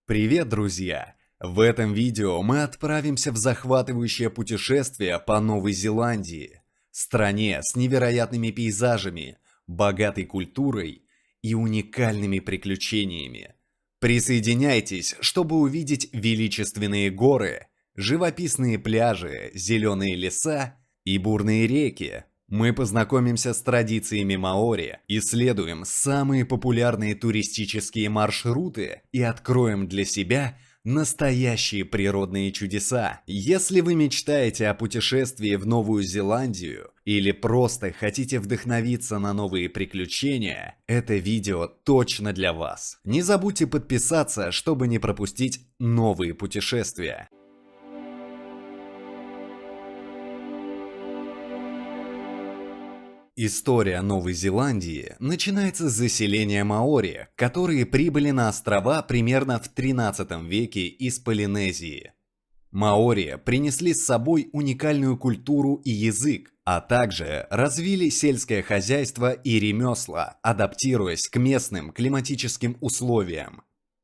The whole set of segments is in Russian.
Привет, друзья! В этом видео мы отправимся в захватывающее путешествие по Новой Зеландии, стране с невероятными пейзажами, богатой культурой и уникальными приключениями. Присоединяйтесь, чтобы увидеть величественные горы, живописные пляжи, зеленые леса и бурные реки. Мы познакомимся с традициями маори, исследуем самые популярные туристические маршруты и откроем для себя настоящие природные чудеса. Если вы мечтаете о путешествии в Новую Зеландию или просто хотите вдохновиться на новые приключения, это видео точно для вас. Не забудьте подписаться, чтобы не пропустить новые путешествия. История Новой Зеландии начинается с заселения маори, которые прибыли на острова примерно в 13 веке из Полинезии. Маори принесли с собой уникальную культуру и язык, а также развили сельское хозяйство и ремесла, адаптируясь к местным климатическим условиям.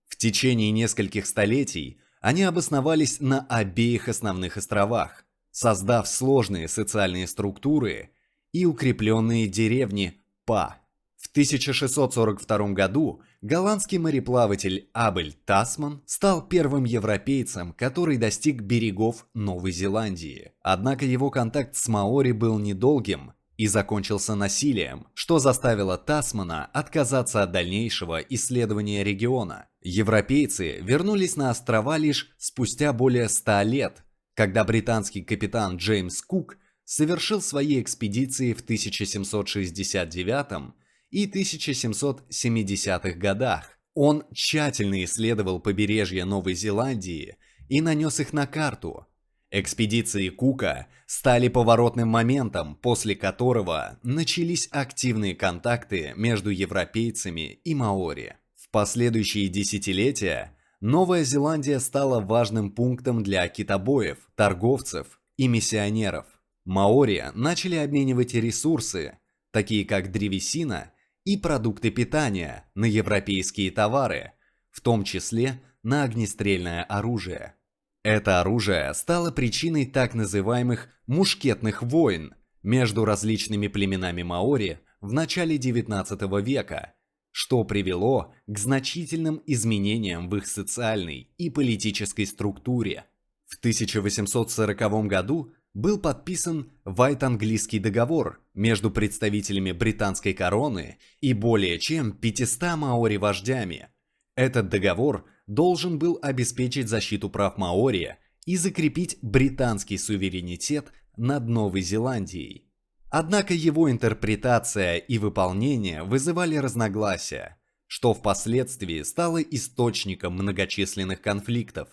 В течение нескольких столетий они обосновались на обеих основных островах, создав сложные социальные структуры и укрепленные деревни Па. В 1642 году голландский мореплаватель Абель Тасман стал первым европейцем, который достиг берегов Новой Зеландии. Однако его контакт с маори был недолгим и закончился насилием, что заставило Тасмана отказаться от дальнейшего исследования региона. Европейцы вернулись на острова лишь спустя более 100 лет, когда британский капитан Джеймс Кук совершил свои экспедиции в 1769 и 1770-х годах. Он тщательно исследовал побережье Новой Зеландии и нанес их на карту. Экспедиции Кука стали поворотным моментом, после которого начались активные контакты между европейцами и маори. В последующие десятилетия Новая Зеландия стала важным пунктом для китобоев, торговцев и миссионеров. Маори начали обменивать ресурсы, такие как древесина и продукты питания, на европейские товары, в том числе на огнестрельное оружие. Это оружие стало причиной так называемых мушкетных войн между различными племенами маори в начале XIX века, что привело к значительным изменениям в их социальной и политической структуре. В 1840 году был подписан Вайт-Английский договор между представителями британской короны и более чем 500 маори-вождями. Этот договор должен был обеспечить защиту прав маори и закрепить британский суверенитет над Новой Зеландией. Однако его интерпретация и выполнение вызывали разногласия, что впоследствии стало источником многочисленных конфликтов.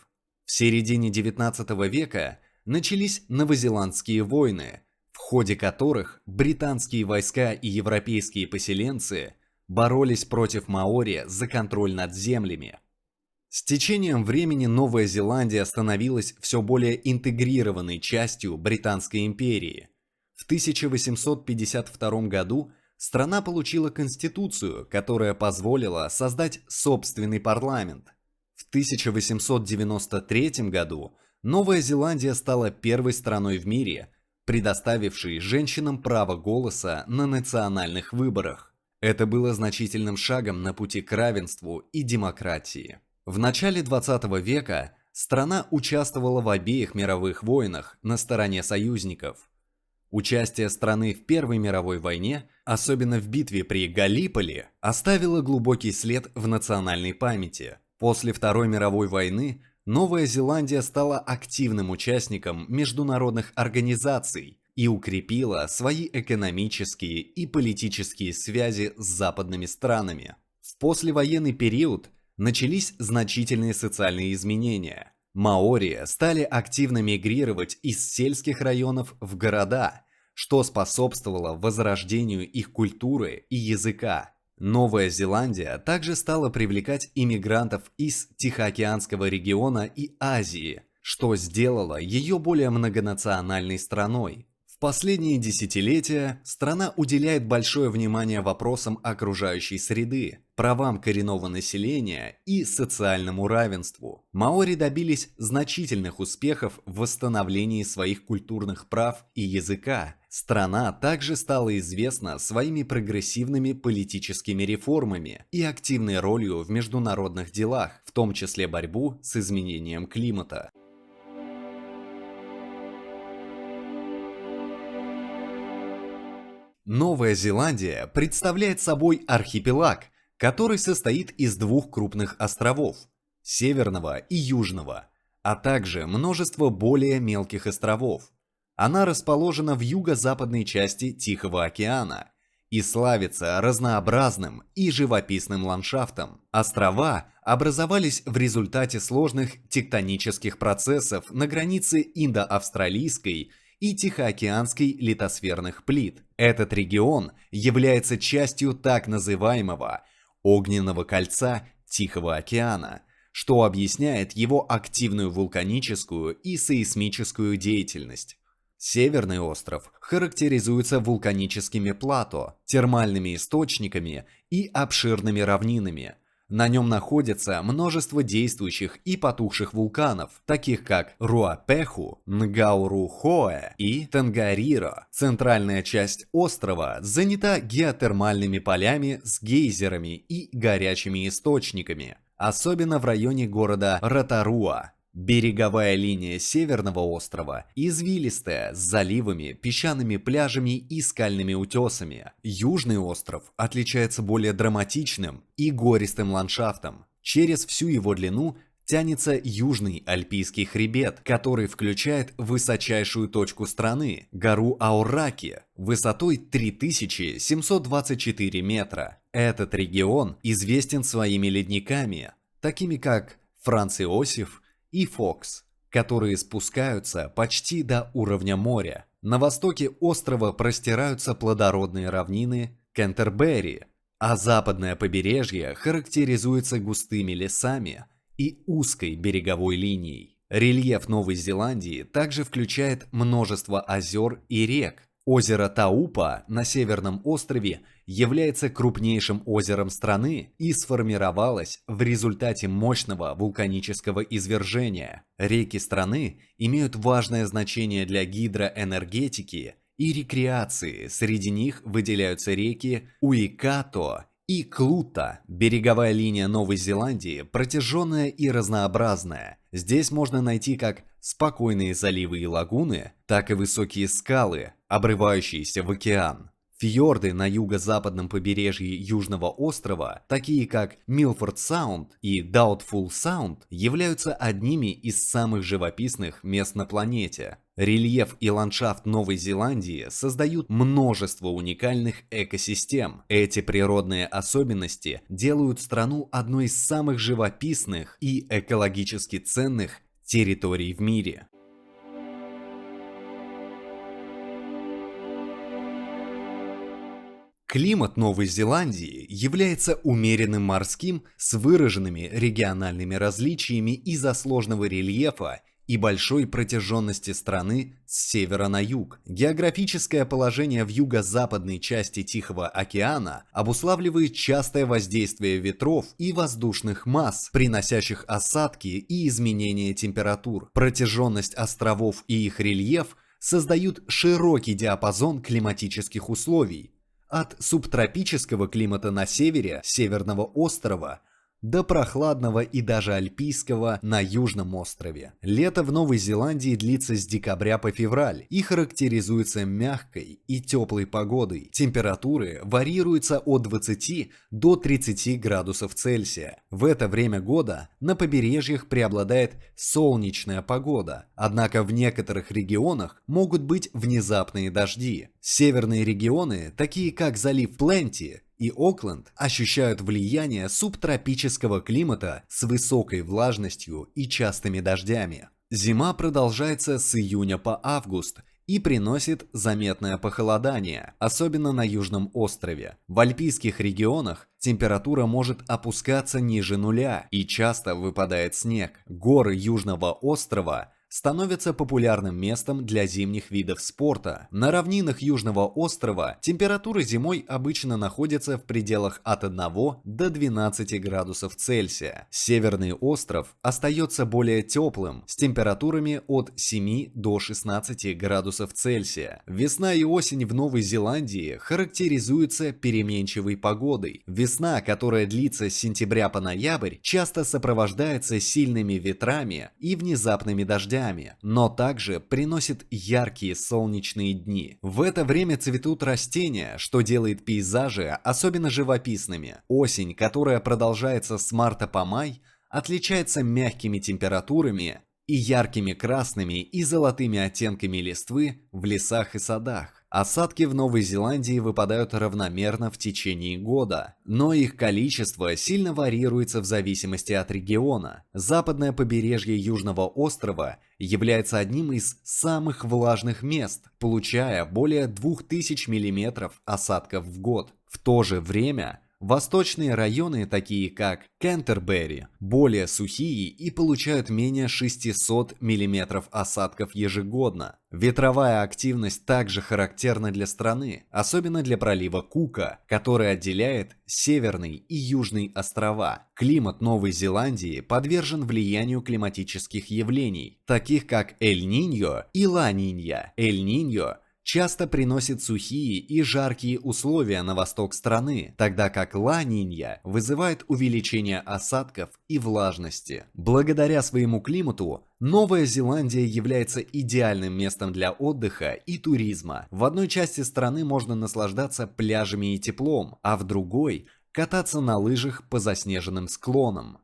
В середине XIX века начались новозеландские войны, в ходе которых британские войска и европейские поселенцы боролись против маори за контроль над землями. С течением времени Новая Зеландия становилась все более интегрированной частью Британской империи. В 1852 году страна получила конституцию, которая позволила создать собственный парламент. В 1893 году Новая Зеландия стала первой страной в мире, предоставившей женщинам право голоса на национальных выборах. Это было значительным шагом на пути к равенству и демократии. В начале 20 века страна участвовала в обеих мировых войнах на стороне союзников. Участие страны в Первой мировой войне, особенно в битве при Галлиполи, оставило глубокий след в национальной памяти. После Второй мировой войны Новая Зеландия стала активным участником международных организаций и укрепила свои экономические и политические связи с западными странами. В послевоенный период начались значительные социальные изменения. Маори стали активно мигрировать из сельских районов в города, что способствовало возрождению их культуры и языка. Новая Зеландия также стала привлекать иммигрантов из Тихоокеанского региона и Азии, что сделало ее более многонациональной страной. В В последние десятилетия страна уделяет большое внимание вопросам окружающей среды, правам коренного населения и социальному равенству. Маори добились значительных успехов в восстановлении своих культурных прав и языка. Страна также стала известна своими прогрессивными политическими реформами и активной ролью в международных делах, в том числе борьбу с изменением климата. Новая Зеландия представляет собой архипелаг, который состоит из двух крупных островов – Северного и Южного, а также множество более мелких островов. Она расположена в юго-западной части Тихого океана и славится разнообразным и живописным ландшафтом. Острова образовались в результате сложных тектонических процессов на границе индо-австралийской и Тихоокеанской литосферных плит. Этот регион является частью так называемого огненного кольца Тихого океана, что объясняет его активную вулканическую и сейсмическую деятельность. Северный остров характеризуется вулканическими плато, термальными источниками и обширными равнинами. На нем находится множество действующих и потухших вулканов, таких как Руапеху, Нгаурухоэ и Тангариро. Центральная часть острова занята геотермальными полями с гейзерами и горячими источниками, особенно в районе города Ротаруа. Береговая линия Северного острова извилистая, с заливами, песчаными пляжами и скальными утесами. Южный остров отличается более драматичным и гористым ландшафтом. Через всю его длину тянется Южный Альпийский хребет, который включает высочайшую точку страны – гору Аураки, высотой 3724 метра. Этот регион известен своими ледниками, такими как Франц Иосиф и Фокс, которые спускаются почти до уровня моря. На востоке острова простираются плодородные равнины Кентербери, а западное побережье характеризуется густыми лесами и узкой береговой линией. Рельеф Новой Зеландии также включает множество озер и рек. Озеро Таупа на Северном острове является крупнейшим озером страны и сформировалось в результате мощного вулканического извержения. Реки страны имеют важное значение для гидроэнергетики и рекреации. Среди них выделяются реки Уикато и Клута. Береговая линия Новой Зеландии протяженная и разнообразная. Здесь можно найти как спокойные заливы и лагуны, так и высокие скалы, обрывающиеся в океан. Фьорды на юго-западном побережье Южного острова, такие как Милфорд-Саунд и Даутфул-Саунд, являются одними из самых живописных мест на планете. Рельеф и ландшафт Новой Зеландии создают множество уникальных экосистем. Эти природные особенности делают страну одной из самых живописных и экологически ценных территорий в мире. Климат Новой Зеландии является умеренным морским с выраженными региональными различиями из-за сложного рельефа и большой протяженности страны с севера на юг. Географическое положение в юго-западной части Тихого океана обуславливает частое воздействие ветров и воздушных масс, приносящих осадки и изменение температур. Протяженность островов и их рельеф создают широкий диапазон климатических условий, от субтропического климата на севере Северного острова до прохладного и даже альпийского на Южном острове. Лето в Новой Зеландии длится с декабря по февраль и характеризуется мягкой и теплой погодой. Температуры варьируются от 20 до 30 градусов Цельсия. В это время года на побережьях преобладает солнечная погода, однако в некоторых регионах могут быть внезапные дожди. Северные регионы, такие как залив Пленти и Окленд, ощущают влияние субтропического климата с высокой влажностью и частыми дождями. Зима продолжается с июня по август и приносит заметное похолодание, особенно на Южном острове. В альпийских регионах температура может опускаться ниже нуля и часто выпадает снег. Горы Южного острова становится популярным местом для зимних видов спорта. На равнинах Южного острова температура зимой обычно находится в пределах от 1 до 12 градусов Цельсия. Северный остров остается более теплым, с температурами от 7 до 16 градусов Цельсия. Весна и осень в Новой Зеландии характеризуются переменчивой погодой. Весна, которая длится с сентября по ноябрь, часто сопровождается сильными ветрами и внезапными дождями, но также приносит яркие солнечные дни. В это время цветут растения, что делает пейзажи особенно живописными. Осень, которая продолжается с марта по май, отличается мягкими температурами и яркими красными и золотыми оттенками листвы в лесах и садах. Осадки в Новой Зеландии выпадают равномерно в течение года, но их количество сильно варьируется в зависимости от региона. Западное побережье Южного острова является одним из самых влажных мест, получая более 2000 мм осадков в год. В то же время восточные районы, такие как Кентербери, более сухие и получают менее 600 мм осадков ежегодно. Ветровая активность также характерна для страны, особенно для пролива Кука, который отделяет Северный и Южный острова. Климат Новой Зеландии подвержен влиянию климатических явлений, таких как Эль-Ниньо и Ла-Нинья. Эль-Ниньо часто приносит сухие и жаркие условия на восток страны, тогда как Ла-Нинья вызывает увеличение осадков и влажности. Благодаря своему климату, Новая Зеландия является идеальным местом для отдыха и туризма. В одной части страны можно наслаждаться пляжами и теплом, а в другой – кататься на лыжах по заснеженным склонам.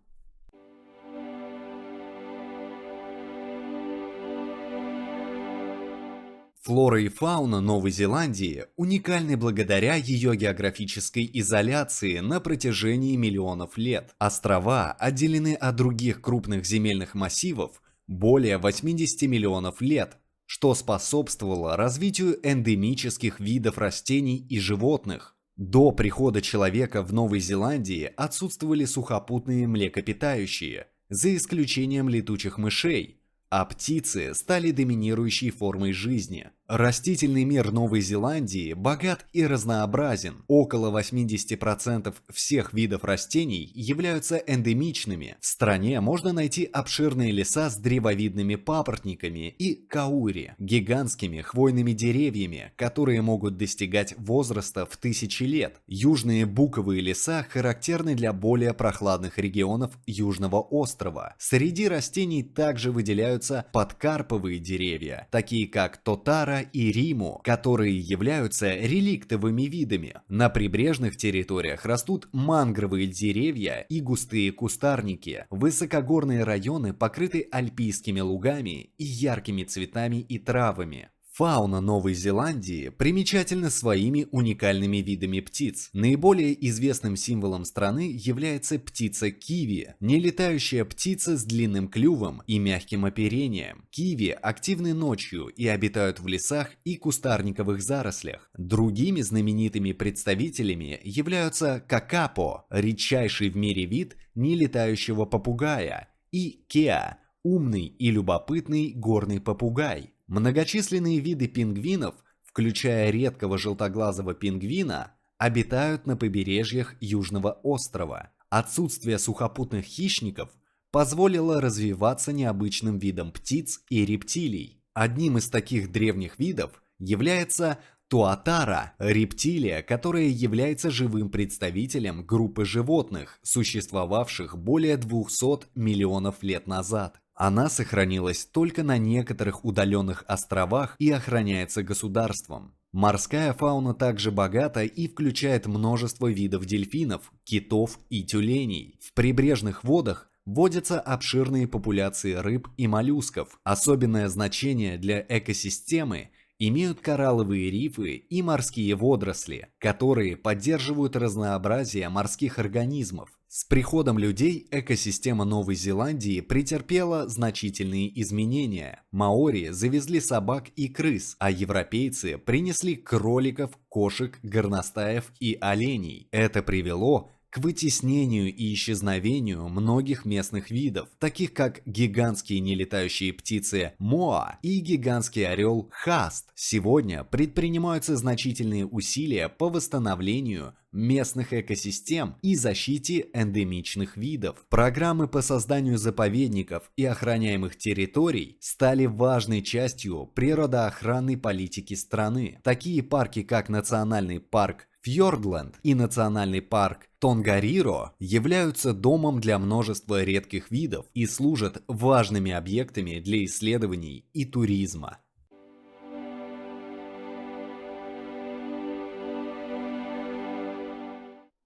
Флора и фауна Новой Зеландии уникальны благодаря ее географической изоляции на протяжении миллионов лет. Острова отделены от других крупных земельных массивов более 80 миллионов лет, что способствовало развитию эндемических видов растений и животных. До прихода человека в Новой Зеландии отсутствовали сухопутные млекопитающие, за исключением летучих мышей, а птицы стали доминирующей формой жизни. Растительный мир Новой Зеландии богат и разнообразен. Около 80% всех видов растений являются эндемичными. В стране можно найти обширные леса с древовидными папоротниками и каури, гигантскими хвойными деревьями, которые могут достигать возраста в тысячи лет. Южные буковые леса характерны для более прохладных регионов Южного острова. Среди растений также выделяются подкарповые деревья, такие как тотара и риму, которые являются реликтовыми видами. На прибрежных территориях растут мангровые деревья и густые кустарники. Высокогорные районы покрыты альпийскими лугами и яркими цветами и травами. Фауна Новой Зеландии примечательна своими уникальными видами птиц. Наиболее известным символом страны является птица киви, нелетающая птица с длинным клювом и мягким оперением. Киви активны ночью и обитают в лесах и кустарниковых зарослях. Другими знаменитыми представителями являются какапо, редчайший в мире вид нелетающего попугая, и кеа, умный и любопытный горный попугай. Многочисленные виды пингвинов, включая редкого желтоглазого пингвина, обитают на побережьях Южного острова. Отсутствие сухопутных хищников позволило развиваться необычным видам птиц и рептилий. Одним из таких древних видов является туатара – рептилия, которая является живым представителем группы животных, существовавших более 200 миллионов лет назад. Она сохранилась только на некоторых удаленных островах и охраняется государством. Морская фауна также богата и включает множество видов дельфинов, китов и тюленей. В прибрежных водах водятся обширные популяции рыб и моллюсков. Особенное значение для экосистемы имеют коралловые рифы и морские водоросли, которые поддерживают разнообразие морских организмов. С приходом людей экосистема Новой Зеландии претерпела значительные изменения. Маори завезли собак и крыс, а европейцы принесли кроликов, кошек, горностаев и оленей. Это привело к вытеснению и исчезновению многих местных видов, таких как гигантские нелетающие птицы моа и гигантский орел хаст. Сегодня предпринимаются значительные усилия по восстановлению местных экосистем и защите эндемичных видов. Программы по созданию заповедников и охраняемых территорий стали важной частью природоохранной политики страны. Такие парки, как Национальный парк Фьордленд и Национальный парк Тонгариро являются домом для множества редких видов и служат важными объектами для исследований и туризма.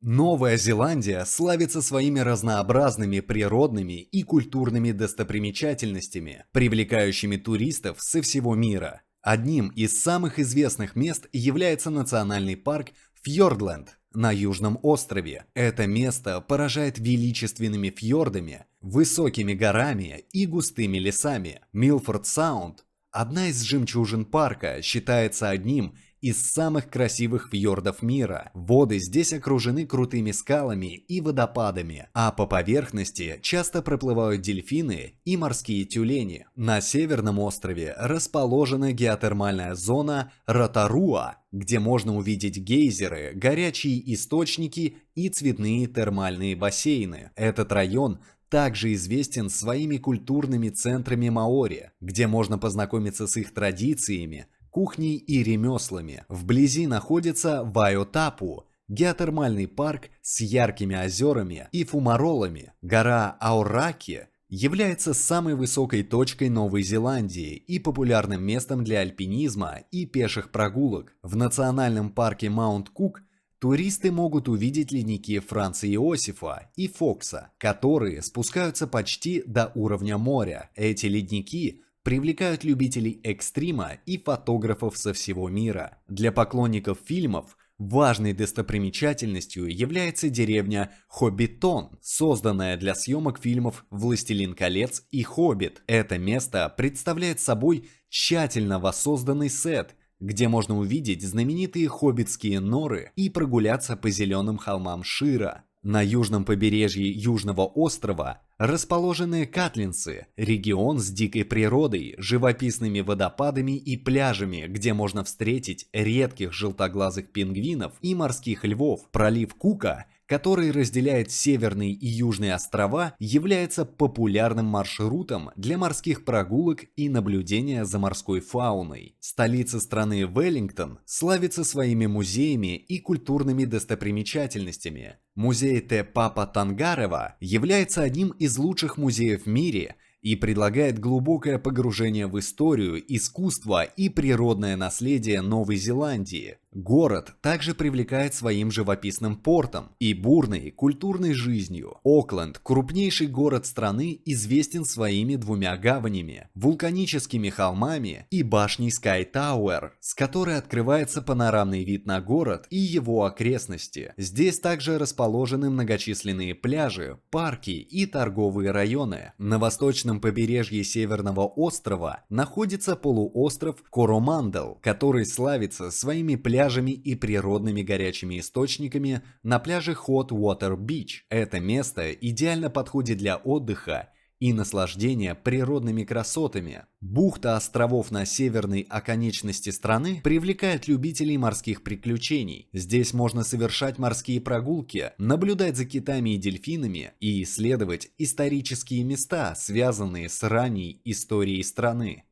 Новая Зеландия славится своими разнообразными природными и культурными достопримечательностями, привлекающими туристов со всего мира. Одним из самых известных мест является национальный парк Фьордленд на Южном острове. Это место поражает величественными фьордами, высокими горами и густыми лесами. Милфорд-Саунд, одна из жемчужин парка, считается одним из самых красивых фьордов мира. Воды здесь окружены крутыми скалами и водопадами, а по поверхности часто проплывают дельфины и морские тюлени. На северном острове расположена геотермальная зона Ротаруа, где можно увидеть гейзеры, горячие источники и цветные термальные бассейны. Этот район также известен своими культурными центрами маори, где можно познакомиться с их традициями, кухней и ремеслами. Вблизи находится Вайотапу, геотермальный парк с яркими озерами и фумаролами. Гора Аураки является самой высокой точкой Новой Зеландии и популярным местом для альпинизма и пеших прогулок. В национальном парке Маунт-Кук туристы могут увидеть ледники Франца Иосифа и Фокса, которые спускаются почти до уровня моря. Эти ледники привлекают любителей экстрима и фотографов со всего мира. Для поклонников фильмов важной достопримечательностью является деревня Хоббитон, созданная для съемок фильмов «Властелин колец» и «Хоббит». Это место представляет собой тщательно воссозданный сет, где можно увидеть знаменитые хоббитские норы и прогуляться по зеленым холмам Шира. На южном побережье Южного острова расположены Катлинсы, регион с дикой природой, живописными водопадами и пляжами, где можно встретить редких желтоглазых пингвинов и морских львов. Пролив Кука, который разделяет северные и южные острова, является популярным маршрутом для морских прогулок и наблюдения за морской фауной. Столица страны Веллингтон славится своими музеями и культурными достопримечательностями. Музей Те Папа Тангарева является одним из лучших музеев в мире и предлагает глубокое погружение в историю, искусство и природное наследие Новой Зеландии. Город также привлекает своим живописным портом и бурной культурной жизнью. Окленд, крупнейший город страны, известен своими двумя гаванями, вулканическими холмами и башней Sky Tower, с которой открывается панорамный вид на город и его окрестности. Здесь также расположены многочисленные пляжи, парки и торговые районы. На восточном побережье Северного острова находится полуостров Коромандел, который славится своими пляжами и природными горячими источниками на пляже Hot Water Beach. Это место идеально подходит для отдыха и наслаждения природными красотами. Бухта островов на северной оконечности страны привлекает любителей морских приключений. Здесь можно совершать морские прогулки, наблюдать за китами и дельфинами и исследовать исторические места, связанные с ранней историей страны.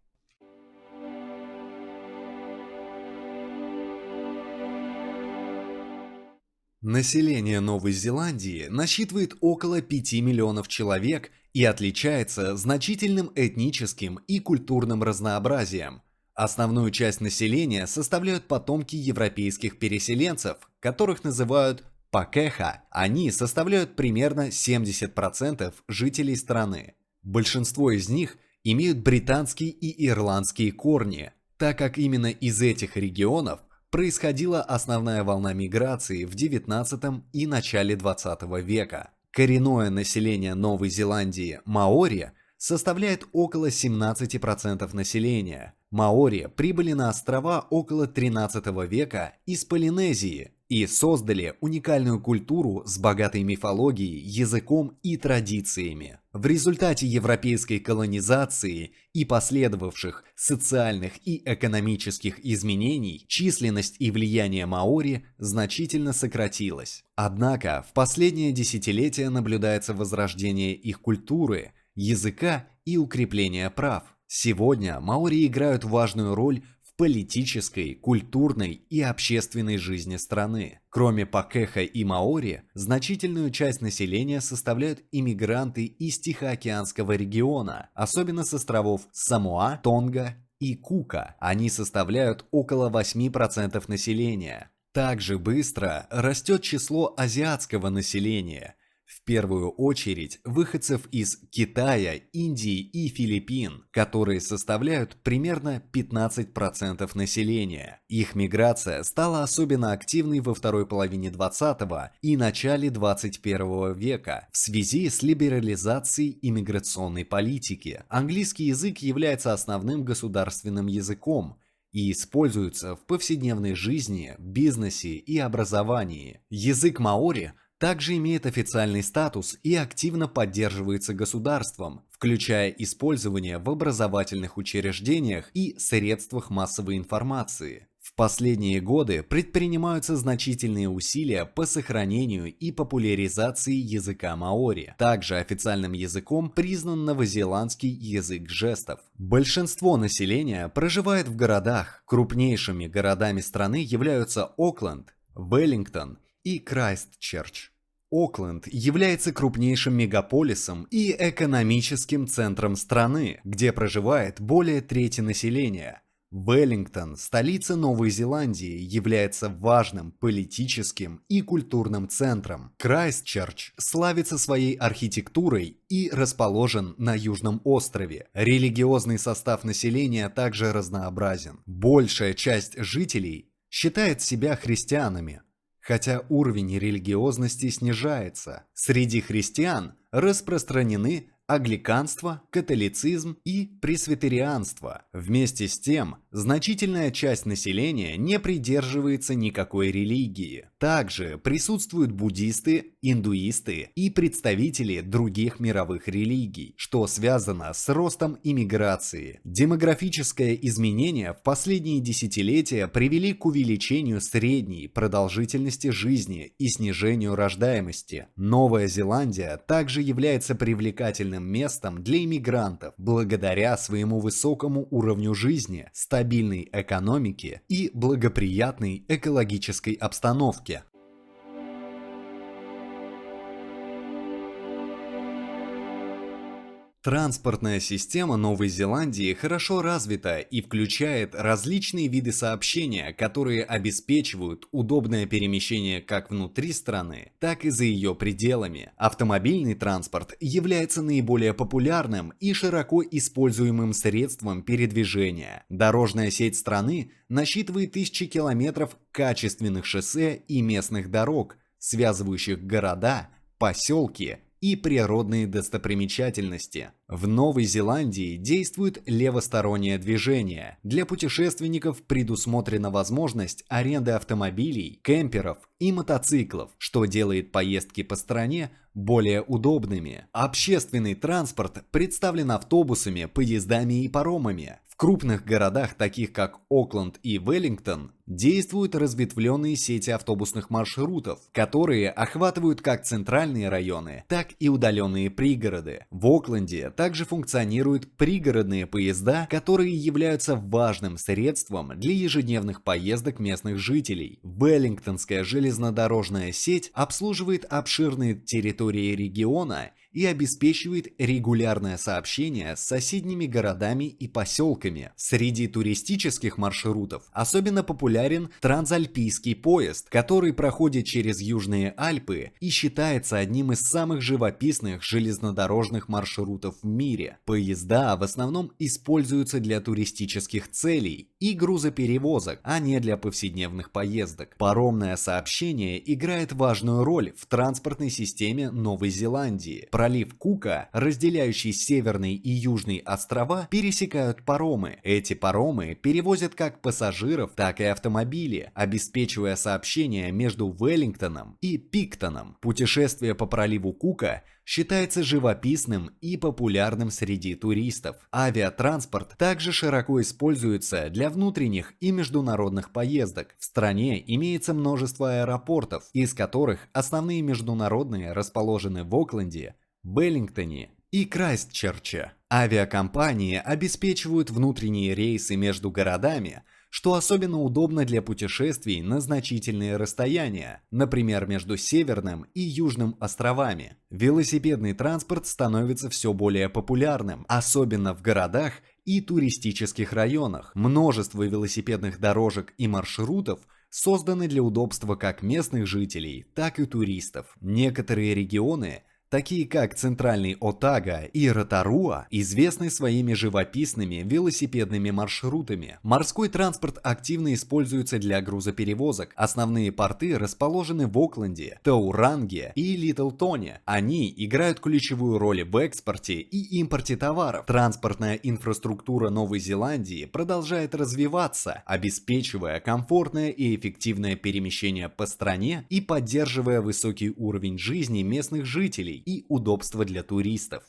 Население Новой Зеландии насчитывает около 5 миллионов человек и отличается значительным этническим и культурным разнообразием. Основную часть населения составляют потомки европейских переселенцев, которых называют пакеха. Они составляют примерно 70% жителей страны. Большинство из них имеют британские и ирландские корни, так как именно из этих регионов происходила основная волна миграции в XIX и начале XX века. Коренное население Новой Зеландии маори составляет около 17% населения. Маори прибыли на острова около XIII века из Полинезии и создали уникальную культуру с богатой мифологией, языком и традициями. В результате европейской колонизации и последовавших социальных и экономических изменений численность и влияние маори значительно сократилась. Однако в последнее десятилетие наблюдается возрождение их культуры, языка и укрепление прав. Сегодня маори играют важную роль в политической, культурной и общественной жизни страны. Кроме пакеха и маори, значительную часть населения составляют иммигранты из Тихоокеанского региона, особенно с островов Самоа, Тонга и Кука. Они составляют около 8% населения. Также быстро растет число азиатского населения. В первую очередь выходцев из Китая, Индии и Филиппин, которые составляют примерно 15% населения. Их миграция стала особенно активной во второй половине 20 и начале 21 века в связи с либерализацией иммиграционной политики. Английский язык является основным государственным языком и используется в повседневной жизни, бизнесе и образовании. Язык маори также имеет официальный статус и активно поддерживается государством, включая использование в образовательных учреждениях и средствах массовой информации. В последние годы предпринимаются значительные усилия по сохранению и популяризации языка маори. Также официальным языком признан новозеландский язык жестов. Большинство населения проживает в городах. Крупнейшими городами страны являются Окленд, Веллингтон и Крайстчерч. Окленд является крупнейшим мегаполисом и экономическим центром страны, где проживает более трети населения. Веллингтон, столица Новой Зеландии, является важным политическим и культурным центром. Крайстчерч славится своей архитектурой и расположен на Южном острове. Религиозный состав населения также разнообразен. Большая часть жителей считает себя христианами, хотя уровень религиозности снижается. Среди христиан распространены англиканство, католицизм и пресвитерианство. Вместе с тем, значительная часть населения не придерживается никакой религии. Также присутствуют буддисты, индуисты и представители других мировых религий, что связано с ростом иммиграции. Демографическое изменение в последние десятилетия привели к увеличению средней продолжительности жизни и снижению рождаемости. Новая Зеландия также является привлекательным местом для иммигрантов благодаря своему высокому уровню жизни, стабильной экономике и благоприятной экологической обстановке. Транспортная система Новой Зеландии хорошо развита и включает различные виды сообщения, которые обеспечивают удобное перемещение как внутри страны, так и за ее пределами. Автомобильный транспорт является наиболее популярным и широко используемым средством передвижения. Дорожная сеть страны насчитывает тысячи километров качественных шоссе и местных дорог, связывающих города, поселки и природные достопримечательности. В Новой Зеландии действует левостороннее движение. Для путешественников предусмотрена возможность аренды автомобилей, кемперов и мотоциклов, что делает поездки по стране более удобными. Общественный транспорт представлен автобусами, поездами и паромами. В крупных городах, таких как Окленд и Веллингтон, действуют разветвленные сети автобусных маршрутов, которые охватывают как центральные районы, так и удаленные пригороды. В Окленде также функционируют пригородные поезда, которые являются важным средством для ежедневных поездок местных жителей. Веллингтонская железнодорожная сеть обслуживает обширные территории региона и обеспечивает регулярное сообщение с соседними городами и поселками. Среди туристических маршрутов особенно популярен трансальпийский поезд, который проходит через Южные Альпы и считается одним из самых живописных железнодорожных маршрутов в мире. Поезда в основном используются для туристических целей и грузоперевозок, а не для повседневных поездок. Паромное сообщение играет важную роль в транспортной системе Новой Зеландии. Пролив Кука, разделяющий северные и южные острова, пересекают паромы. Эти паромы перевозят как пассажиров, так и автомобили, обеспечивая сообщение между Веллингтоном и Пиктоном. Путешествие по проливу Кука считается живописным и популярным среди туристов. Авиатранспорт также широко используется для внутренних и международных поездок. В стране имеется множество аэропортов, из которых основные международные расположены в Окленде, Веллингтоне и Крайстчерче. Авиакомпании обеспечивают внутренние рейсы между городами, что особенно удобно для путешествий на значительные расстояния, например, между Северным и Южным островами. Велосипедный транспорт становится все более популярным, особенно в городах и туристических районах. Множество велосипедных дорожек и маршрутов созданы для удобства как местных жителей, так и туристов. Некоторые регионы, такие как Центральный Отага и Ротаруа, известны своими живописными велосипедными маршрутами. Морской транспорт активно используется для грузоперевозок. Основные порты расположены в Окленде, Тауранге и Литлтоне. Они играют ключевую роль в экспорте и импорте товаров. Транспортная инфраструктура Новой Зеландии продолжает развиваться, обеспечивая комфортное и эффективное перемещение по стране и поддерживая высокий уровень жизни местных жителей и удобства для туристов.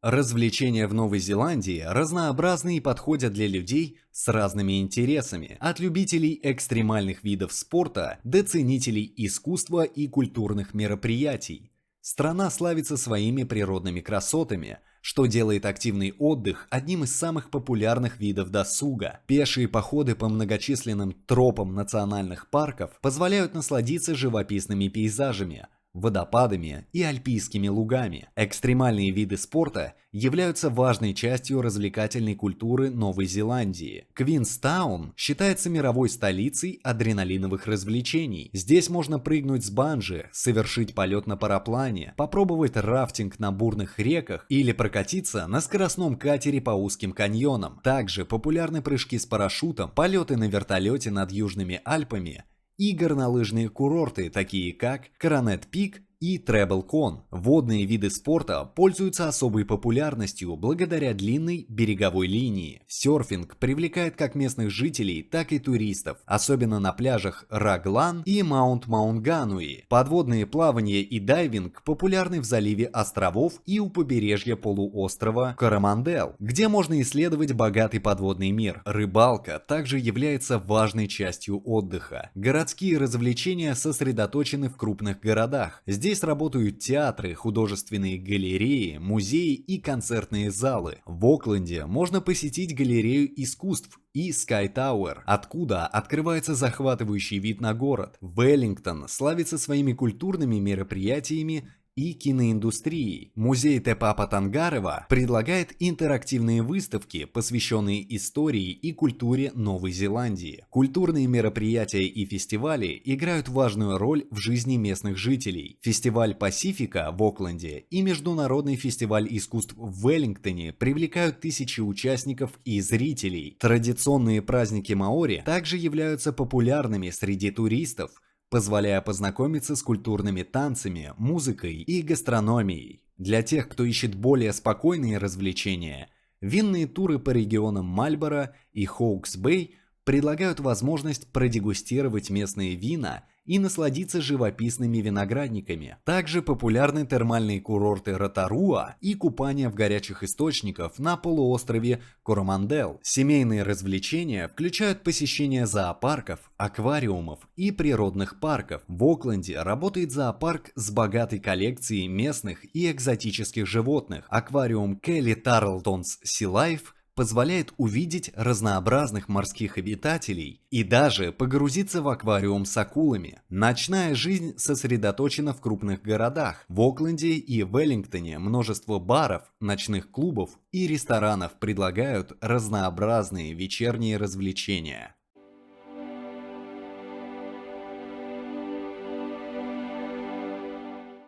Развлечения в Новой Зеландии разнообразны и подходят для людей с разными интересами, от любителей экстремальных видов спорта до ценителей искусства и культурных мероприятий. Страна славится своими природными красотами, что делает активный отдых одним из самых популярных видов досуга. Пешие походы по многочисленным тропам национальных парков позволяют насладиться живописными пейзажами, водопадами и альпийскими лугами. Экстремальные виды спорта являются важной частью развлекательной культуры Новой Зеландии. Квинстаун считается мировой столицей адреналиновых развлечений. Здесь можно прыгнуть с банджи, совершить полет на параплане, попробовать рафтинг на бурных реках или прокатиться на скоростном катере по узким каньонам. Также популярны прыжки с парашютом, полеты на вертолете над Южными Альпами и горнолыжные курорты, такие как Коронет Пик и Треблкон. Водные виды спорта пользуются особой популярностью благодаря длинной береговой линии. Серфинг привлекает как местных жителей, так и туристов, особенно на пляжах Раглан и Маунт-Маунгануи. Подводные плавания и дайвинг популярны в заливе островов и у побережья полуострова Коромандел, где можно исследовать богатый подводный мир. Рыбалка также является важной частью отдыха. Городские развлечения сосредоточены в крупных городах. Здесь работают театры, художественные галереи, музеи и концертные залы. В Окленде можно посетить галерею искусств и Sky Tower, откуда открывается захватывающий вид на город. Веллингтон славится своими культурными мероприятиями и киноиндустрией. Музей Тепапа Тангарева предлагает интерактивные выставки, посвященные истории и культуре Новой Зеландии. Культурные мероприятия и фестивали играют важную роль в жизни местных жителей. Фестиваль Пасифика в Окленде и Международный фестиваль искусств в Веллингтоне привлекают тысячи участников и зрителей. Традиционные праздники маори также являются популярными среди туристов, позволяя познакомиться с культурными танцами, музыкой и гастрономией. Для тех, кто ищет более спокойные развлечения, винные туры по регионам Мальборо и Хоукс-Бэй предлагают возможность продегустировать местные вина и насладиться живописными виноградниками. Также популярны термальные курорты Ротаруа и купание в горячих источниках на полуострове Коромандел. Семейные развлечения включают посещение зоопарков, аквариумов и природных парков. В Окленде работает зоопарк с богатой коллекцией местных и экзотических животных. Аквариум Келли Тарлтонс Sea Life позволяет увидеть разнообразных морских обитателей и даже погрузиться в аквариум с акулами. Ночная жизнь сосредоточена в крупных городах. В Окленде и Веллингтоне множество баров, ночных клубов и ресторанов предлагают разнообразные вечерние развлечения.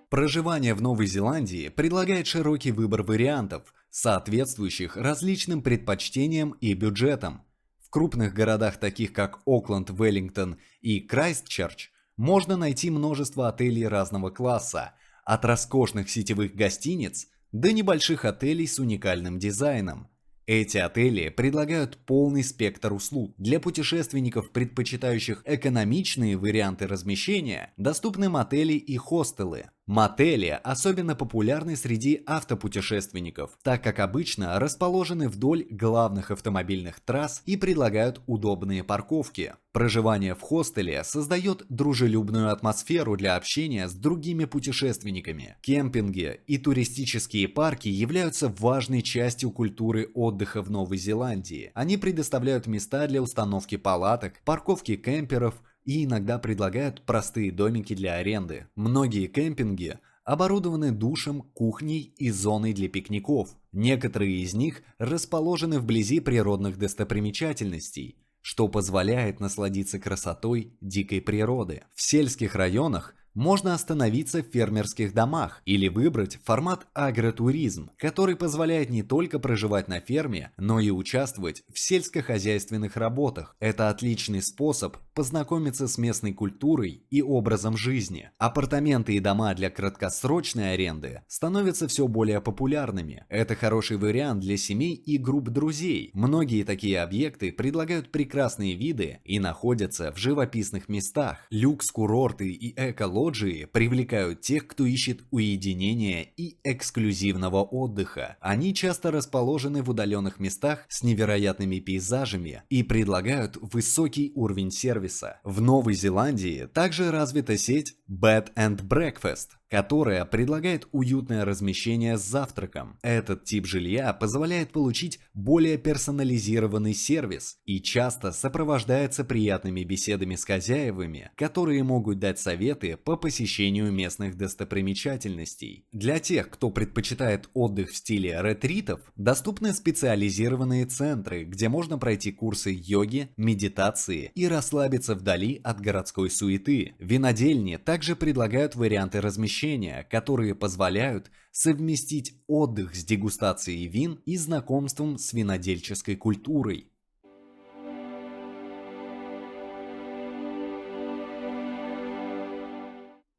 Проживание в Новой Зеландии предлагает широкий выбор вариантов, соответствующих различным предпочтениям и бюджетам. В крупных городах, таких как Окленд, Веллингтон и Крайстчерч, можно найти множество отелей разного класса, от роскошных сетевых гостиниц до небольших отелей с уникальным дизайном. Эти отели предлагают полный спектр услуг. Для путешественников, предпочитающих экономичные варианты размещения, доступны мотели и хостелы. Мотели особенно популярны среди автопутешественников, так как обычно расположены вдоль главных автомобильных трасс и предлагают удобные парковки. Проживание в хостеле создает дружелюбную атмосферу для общения с другими путешественниками. Кемпинги и туристические парки являются важной частью культуры отдыха в Новой Зеландии. Они предоставляют места для установки палаток, парковки кемперов, и иногда предлагают простые домики для аренды. Многие кемпинги оборудованы душем, кухней и зоной для пикников. Некоторые из них расположены вблизи природных достопримечательностей, что позволяет насладиться красотой дикой природы. В сельских районах можно остановиться в фермерских домах или выбрать формат агротуризм, который позволяет не только проживать на ферме, но и участвовать в сельскохозяйственных работах. Это отличный способ познакомиться с местной культурой и образом жизни. Апартаменты и дома для краткосрочной аренды становятся все более популярными. Это хороший вариант для семей и групп друзей. Многие такие объекты предлагают прекрасные виды и находятся в живописных местах. Люкс-курорты и эко-лоджии привлекают тех, кто ищет уединения и эксклюзивного отдыха. Они часто расположены в удаленных местах с невероятными пейзажами и предлагают высокий уровень сервиса. В Новой Зеландии также развита сеть Bed and Breakfast, которая предлагает уютное размещение с завтраком. Этот тип жилья позволяет получить более персонализированный сервис и часто сопровождается приятными беседами с хозяевами, которые могут дать советы по посещению местных достопримечательностей. Для тех, кто предпочитает отдых в стиле ретритов, доступны специализированные центры, где можно пройти курсы йоги, медитации и расслабиться вдали от городской суеты. Винодельни также предлагают варианты размещения, которые позволяют совместить отдых с дегустацией вин и знакомством с винодельческой культурой.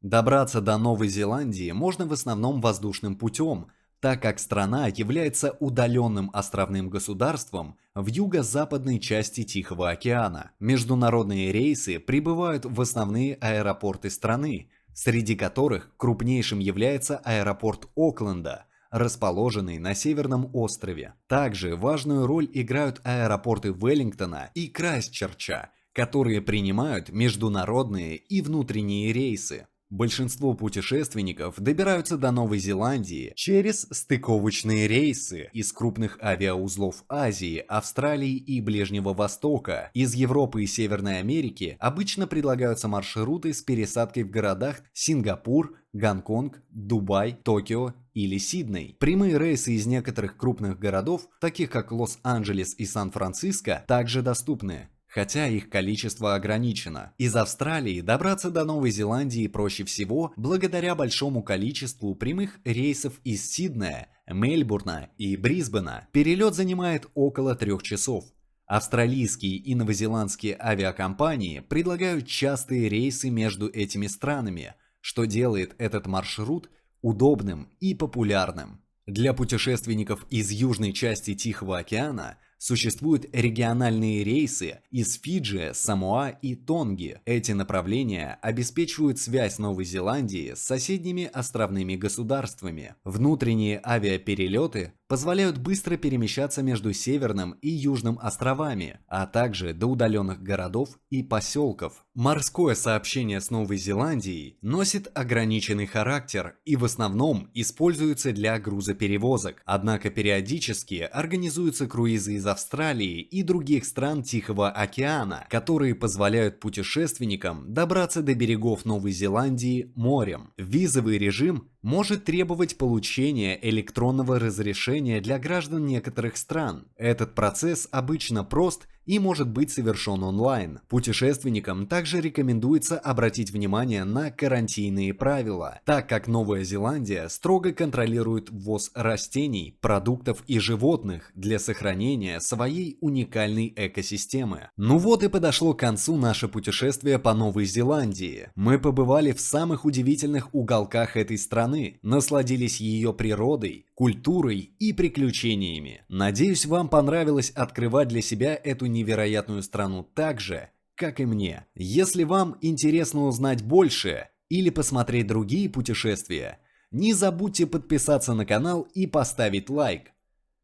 Добраться до Новой Зеландии можно в основном воздушным путем, так как страна является удаленным островным государством в юго-западной части Тихого океана. Международные рейсы прибывают в основные аэропорты страны, среди которых крупнейшим является аэропорт Окленда, расположенный на Северном острове. Также важную роль играют аэропорты Веллингтона и Крайстчерча, которые принимают международные и внутренние рейсы. Большинство путешественников добираются до Новой Зеландии через стыковочные рейсы из крупных авиаузлов Азии, Австралии и Ближнего Востока. Из Европы и Северной Америки обычно предлагаются маршруты с пересадкой в городах Сингапур, Гонконг, Дубай, Токио или Сидней. Прямые рейсы из некоторых крупных городов, таких как Лос-Анджелес и Сан-Франциско, также доступны, хотя их количество ограничено. Из Австралии добраться до Новой Зеландии проще всего благодаря большому количеству прямых рейсов из Сиднея, Мельбурна и Брисбена. Перелет занимает около 3 часов. Австралийские и новозеландские авиакомпании предлагают частые рейсы между этими странами, что делает этот маршрут удобным и популярным. Для путешественников из южной части Тихого океана существуют региональные рейсы из Фиджи, Самоа и Тонги. Эти направления обеспечивают связь Новой Зеландии с соседними островными государствами. Внутренние авиаперелеты позволяют быстро перемещаться между Северным и Южным островами, а также до удаленных городов и поселков. Морское сообщение с Новой Зеландией носит ограниченный характер и в основном используется для грузоперевозок, однако периодически организуются круизы из Австралии и других стран Тихого океана, которые позволяют путешественникам добраться до берегов Новой Зеландии морем. Визовый режим может требовать получения электронного разрешения для граждан некоторых стран. Этот процесс обычно прост и может быть совершен онлайн. Путешественникам также рекомендуется обратить внимание на карантинные правила, так как Новая Зеландия строго контролирует ввоз растений, продуктов и животных для сохранения своей уникальной экосистемы. Ну вот и подошло к концу наше путешествие по Новой Зеландии. Мы побывали в самых удивительных уголках этой страны, насладились ее природой, культурой и приключениями. Надеюсь, вам понравилось открывать для себя эту невероятную страну так же, как и мне. Если вам интересно узнать больше или посмотреть другие путешествия, не забудьте подписаться на канал и поставить лайк.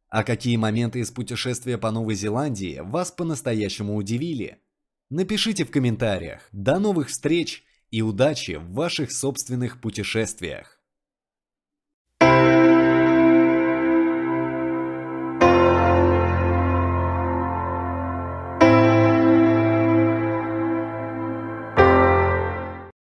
А какие моменты из путешествия по Новой Зеландии вас по-настоящему удивили? Напишите в комментариях. До новых встреч и удачи в ваших собственных путешествиях!